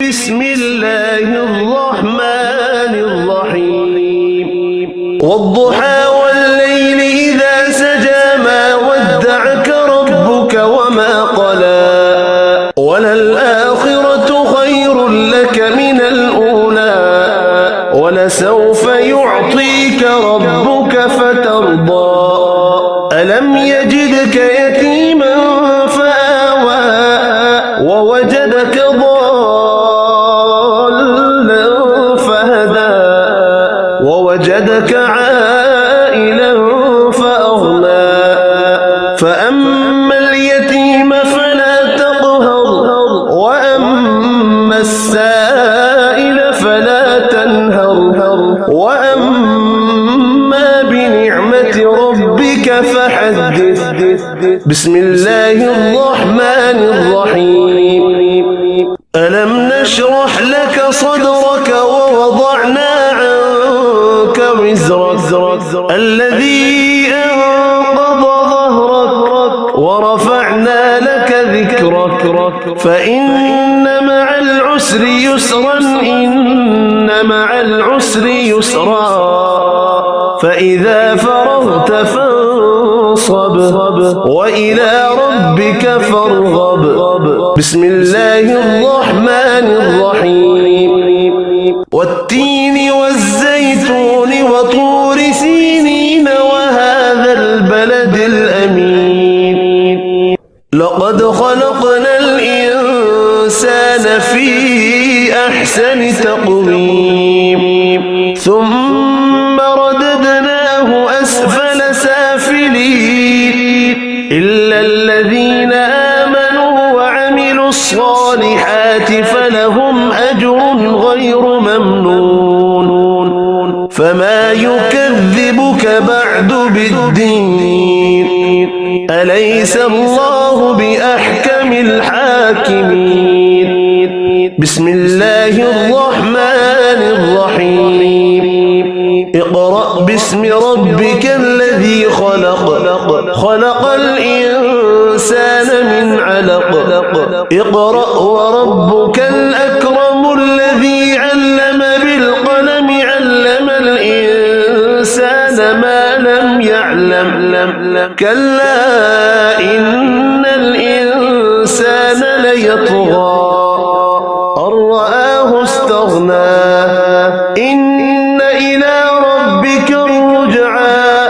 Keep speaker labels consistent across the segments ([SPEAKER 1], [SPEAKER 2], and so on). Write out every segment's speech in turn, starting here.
[SPEAKER 1] بسم الله الرحمن الرحيم والضحى والليل إذا سجى ما ودعك ربك وما قلى وللآخرة خير لك من الأولى ولسوف يعطيك ربك فترضى ألم يجدك يتيما فآوى ووجدك ضالا فهدى ووجدك عائلا فأغنى فأما اليتيم فلا تقهر وأما السائل فلا تنهر وأما بنعمة ربك فحدث بسم الله الرحمن الرحيم ألم نشرح لك صدرك ووضعنا عنك وزرك الذي أنقض ظهرك ورفعنا لك ذكرك فإن مع العسر يسرا إن مع العسر يسرا فإذا فرغت فانصب وإلى ربك فارغب بسم الله الرحمن الرحيم والتين والزيتون وطور سينين وهذا البلد الأمين لقد خلقنا الإنسان في أحسن تقويم ثم رددناه أسفل سافلين إلا الذين آمنوا وعملوا الصالحات فلهم أجر غير ممنون فما يكذبك بعد بالدين أليس الله بأحكم الحاكمين بسم الله الرحمن الرحيم اقرأ باسم ربك الذي خلق الإنسان من علق اقرأ وربك الأكرم الذي علم بالقلم علم الإنسان ما لم يعلم كلا إن الإنسان ليطغى أن رآه استغنى إن إلى ربك الرجعى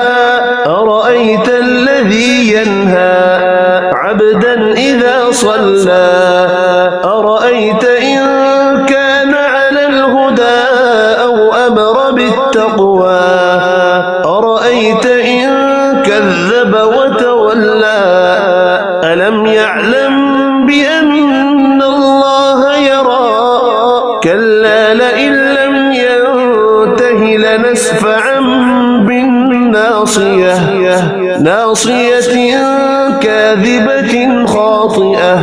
[SPEAKER 1] أرأيت الذي ينهى عبدا إذا صلى أرأيت إن كان على الهدى أو أمر بالتقوى أرأيت إن كذب وتولى ألم يعلم بأن الله يرى كلا لئن لم ينته لنسفعا بالناصية ناصية كاذبة خاطئة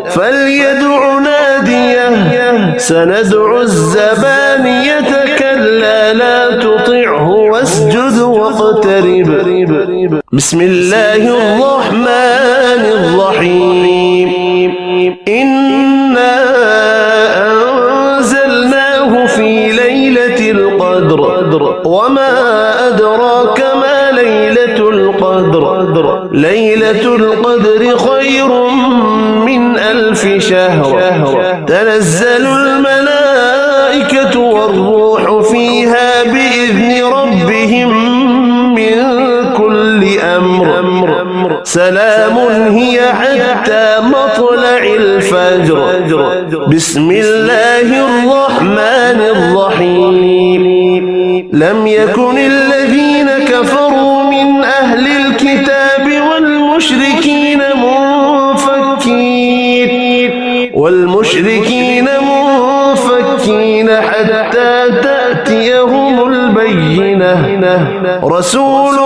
[SPEAKER 1] فليدع ناديه سندع الزبانية كلا لا تطعه واسجد واقترب بسم الله الرحمن الرحيم إنا أنزلناه في ليلة القدر وما أدراك ما ليلة القدر ليلة القدر خير من 1000 شهر تنزل الملائكة والروح فيها بإذن ربهم من كل أمر سلام هي حتى مطلع الفجر بسم الله الرحمن الرحيم لم يكن الذين كفروا من أهل الكتاب والمشركين منفكين حتى تأتيهم البينة رسول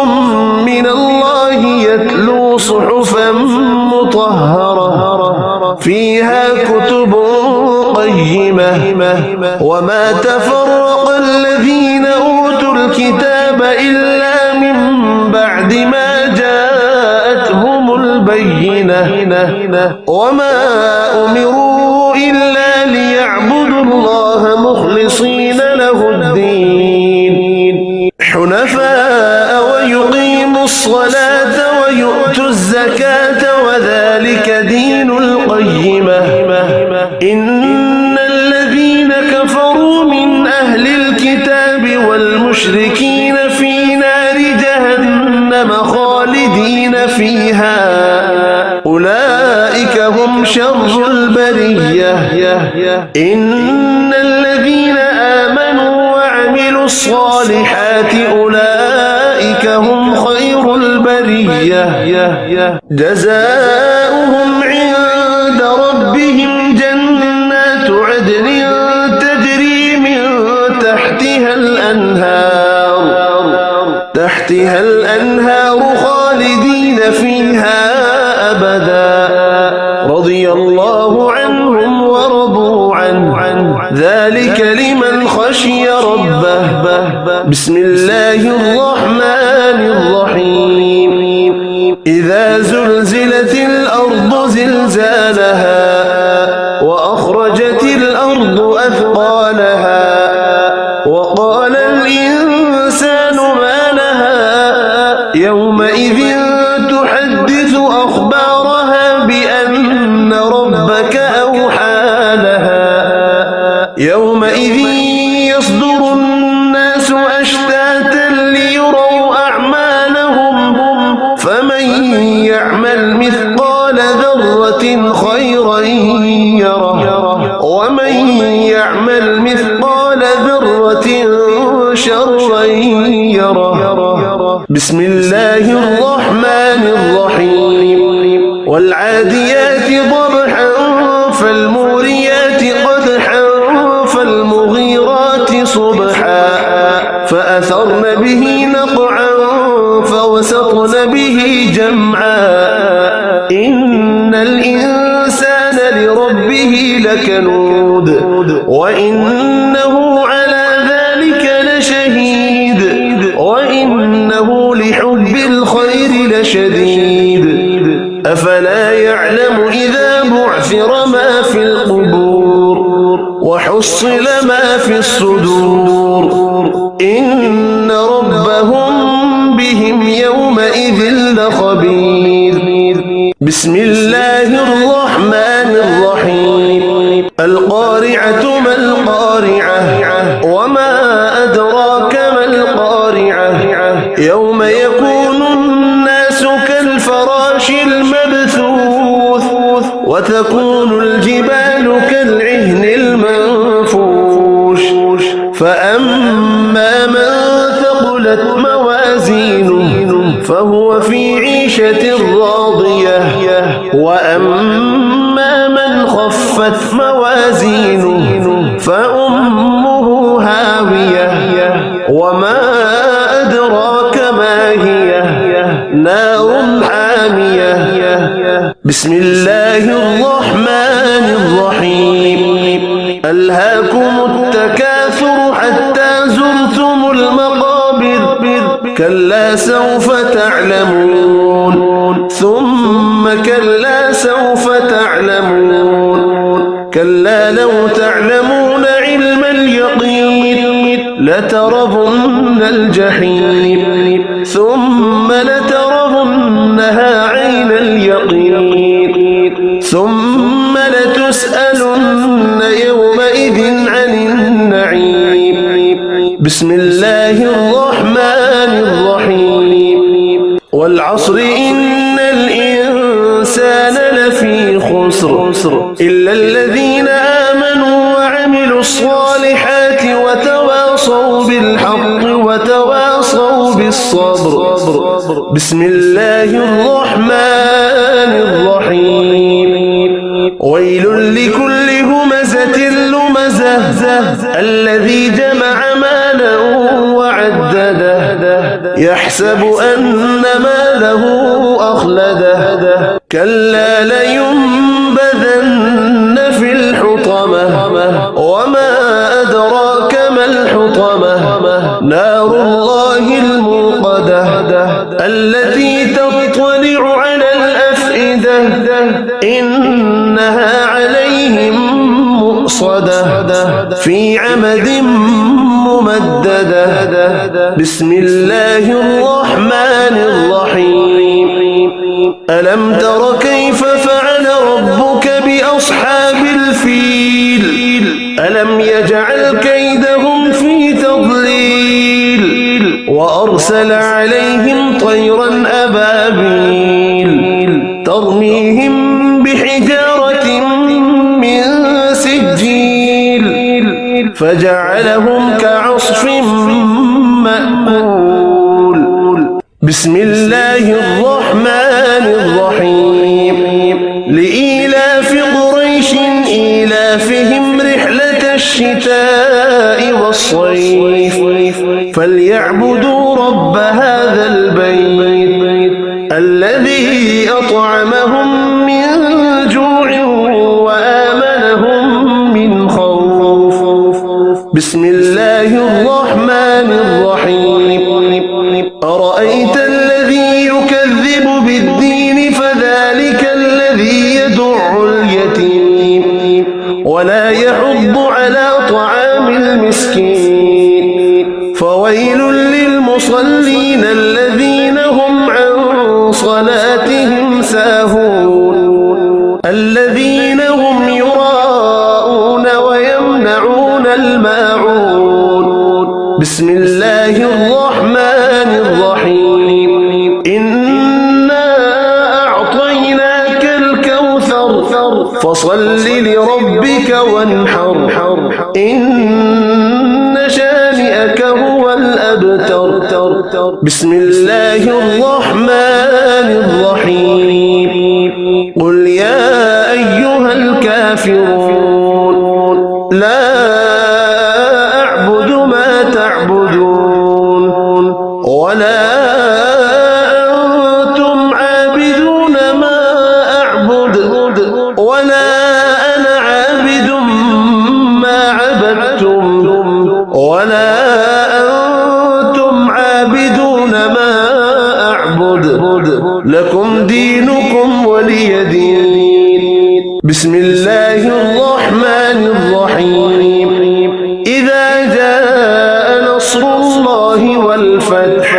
[SPEAKER 1] من الله يتلو صحفا مطهرة فيها كتب قيمة وما تفرق الذين أوتوا الكتاب إلا من بعد ما جاءتهم البينة وما أمروا إلا ليعبدوا المشركين في نار جهنم خالدين فيها أولئك هم شر البرية إن الذين آمنوا وعملوا الصالحات أولئك هم خير البرية جزاؤهم عند ربهم جنات عدن تجري من تحتها الأنهار خالدين فيها أبدا رضي الله عنهم ورضوا عنه ذلك لمن خشي ربه بسم الله الرحمن الرحيم إذا زلزلت الأرض زلزالها وأخرجت الأرض أثقالها وقال الإنسان ما لها يومئذ تحدث أخبارها بأن ربك أوحى لها يومئذ يصدر الناس أشتاتا ليروا أعمالهم فمن يعمل مثقال ذرة خيرا يره ومن يعمل مثقال ذرة شرا يره بسم الله الرحمن الرحيم والعاديات ضبحا فالموريات قدحا فالمغيرات صبحا فأثرن به نقعا فوسطن به جمعا إن الإنسان لربه لكنود وإنه على ذلك لشهيد وإنه لحب الخير لشديد أفلا يعلم إذا بعثر ما في القبور وحصل ما في الصدور إن ربهم بهم يومئذ لخبير بسم الله الرحمن الرحيم القارعة ما القارعة وما أدراك ما القارعة يوم يكون الناس كالفراش المبثوث وتكون الجبال كالعهن المنفوش فأما من ثقلت موازينه فهو في عيشة راضية وأما من خفت موازينه فأمه هاوية وما أدراك ما هي نار حامية بسم الله الرحمن الرحيم ألهاكم التكاثر حتى زرتم المقابر كلا سوف تعلمون ثم كلا سوف تعلمون كلا لو تعلمون علم اليقين لترون الجحيم ثم لترونها عين اليقين ثم لتسألن يومئذ عن النعيم بسم الله الرحمن الرحيم والعصر إن الإنسان لفي خسر إلا الذين آمنوا وعملوا الصالحات وتواصوا بالحق وتواصوا بالصبر بسم الله الرحمن الرحيم ويل لكل همزة لمزة الذي جمع مالا وعدده يحسب أن ماله أخلده كلا لينبذن في الحطمة وما أدراك ما الحطمة نار الله الموقدة التي تطلع على الأفئدة إنها عليهم مؤصدة في عمد ممددة بسم الله الرحمن الرحيم ألم تر كيف فعل ربك بأصحاب الفيل ألم يجعل كيدهم في تضليل وأرسل عليهم طيرا أبابيل ترميهم بحجارة من سجيل فجعلهم كعصف مأكول. بسم الله الرحمن الرحيم. لإيلاف قريش إيلافهم رحلة الشتاء والصيف فليعبدوا رب هذا البيت الذي أطعمهم من جوع وآمنهم من خوف. بسم الله الرحمن الرحيم. أرأيت الذي يكذب بالدين فذلك الذي يدع اليتيم ولا يحض على طعام المسكين فويل للمصلين الذين هم عن صلاتهم ساهون الذين هم يراءون ويمنعون الماعون. بسم الله الرحمن الرحيم. إنا أعطيناك الكوثر فصل لربك وانحر إن شانئك هو الأبتر. بسم الله الرحمن الرحيم. قل يا أيها الكافرون لا أعبد ما تعبدون ولا أنتم عابدون ما أعبد ولا أنا عابد ما عبدتم ولا أنتم عابدون ما أعبد لكم دينكم ولي دين. بسم الله الرحمن الرحيم. إذا جاء نصر الله والفتح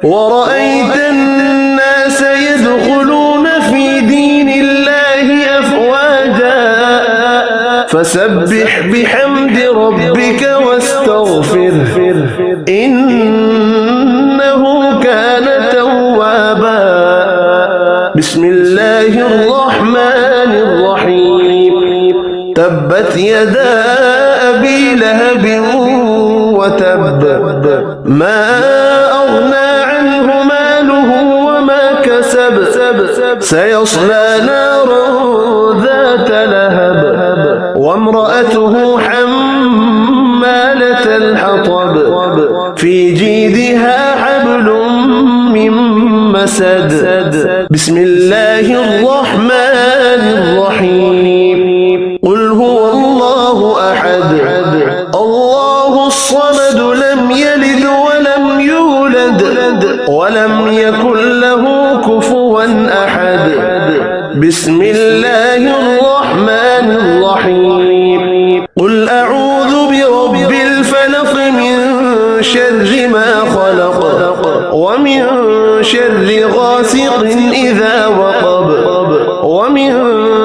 [SPEAKER 1] ورأيت الناس يدخلون في دين الله أفواجا فسبح بحمد ربك واستغفره إنه كان توابا. بسم الله الرحمن الرحيم. تبت يدا أبي لهب وتب ما أغنى عنه ماله وما كسب سيصلى نارا ذات لهب وامرأته حمالة الحطب في جيدها حبل من مسد. بسم الله الرحمن الرحيم. قل هو الله أحد الله الصمد لم يلد ولم يولد ولم يكن له كفوا أحد. بسم الله الرحمن الرحيم. قل أعوذ برب الفلق من شر ما خلق ومن شر غاسق إذا وقب ومن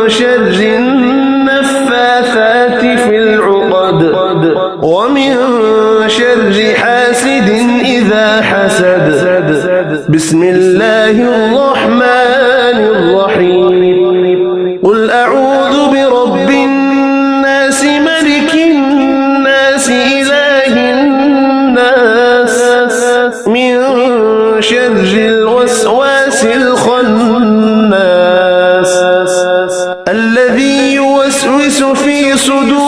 [SPEAKER 1] شر النفاثات في العقد ومن شر حاسد إذا حسد. بسم الله الرحمن الرحيم. قل أعوذ برب الناس ملك الناس إله الناس من شر الوسواس الخناس الذي يوسوس في صدور